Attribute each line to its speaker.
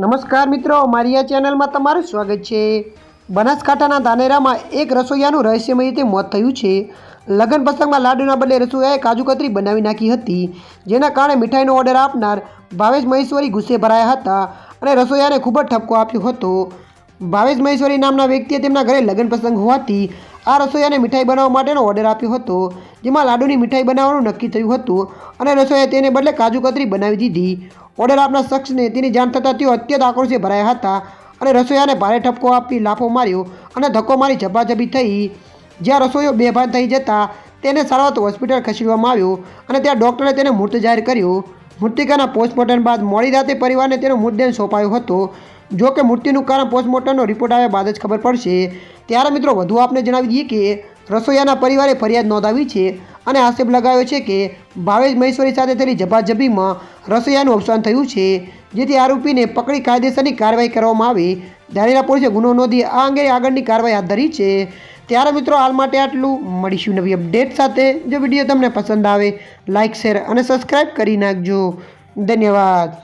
Speaker 1: નમસ્કાર મિત્રો, મારી આ ચેનલમાં તમારું સ્વાગત છે। બનાસકાંઠાના ધાનેરામાં એક રસોઈયાનું રહસ્યમય રીતે મોત થયું છે। લગ્ન પ્રસંગમાં લાડુના બદલે રસોઈયાએ કાજુ કતરી બનાવી નાખી હતી, જેના કારણે મીઠાઈનો ઓર્ડર આપનાર ભાવેશ મહેશ્વરી ગુસ્સે ભરાયા હતા અને રસોઈયાને ખૂબ જ ઠપકો આપ્યો હતો। ભાવેશ મહેશ્વરી નામના વ્યક્તિએ તેમના ઘરે લગ્ન પ્રસંગ હોવાથી આ રસોઈયાને મીઠાઈ બનાવવા માટેનો ઓર્ડર આપ્યો હતો, જેમાં લાડુની મીઠાઈ બનાવવાનું નક્કી થયું હતું અને રસોઈયાએ તેને બદલે કાજુ કતરી બનાવી દીધી। ઓર્ડર આપનાર શખ્સને તેની જાણ થતાં તેઓ અત્યંત આક્રોશે ભરાયા હતા અને રસોઈયાને ભારે ઠપકો આપી લાફો માર્યો અને ધક્કો મારી ઝપાઝપી થઈ, જ્યાં રસોઈયો બેભાન થઈ જતાં તેને સારવાર હોસ્પિટલ ખસેડવામાં આવ્યો અને ત્યાં ડૉક્ટરે તેને મૃત જાહેર કર્યો। મૃતિકાના પોસ્ટમોર્ટમ બાદ મોડી રાતે પરિવારને તેનો મૃતદેહ સોંપાયો હતો। જો કે મૃત્યુનું કારણ પોસ્ટમોર્ટમનો રિપોર્ટ આવ્યા બાદ જ ખબર પડશે। ત્યારે મિત્રો વધુ આપને જણાવી દઈએ કે રસોઈયાના પરિવારે ફરિયાદ નોંધાવી છે અને આક્ષેપ લગાવ્યો છે કે ભાવેશ મહેશ્વરી સાથે થયેલી ઝપાઝપીમાં રસોઈયાનું અવસાન થયું છે, જેથી આરોપીને પકડી કાયદેસરની કાર્યવાહી કરવામાં આવે। ધાનેરા પોલીસે ગુનો નોંધી આ અંગે આગળની કાર્યવાહી હાથ ધરી છે। ત્યારે મિત્રો હાલ માટે આટલું, મળીશું નવી અપડેટ સાથે। જો વિડીયો તમને પસંદ આવે લાઇક, શેર અને સબસ્ક્રાઈબ કરી નાખજો। ધન્યવાદ।